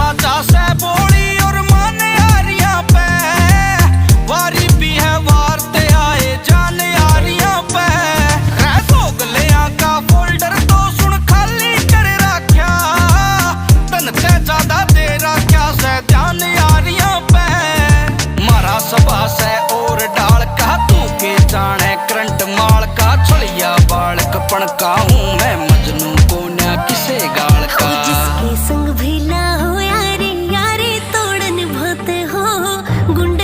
राजा से बोली और मन यारियां पे, वारी भी है वारते आए जान यारियां पे। रह दोगलियां का फोल्डर तो सुन खाली कर रख्या, तन ते ज्यादा दे रख्या से ध्यान यारियां पे। मारा सभा से और डाल का तू के जाने करंट माल का, छलिया बाल कपन का हूँ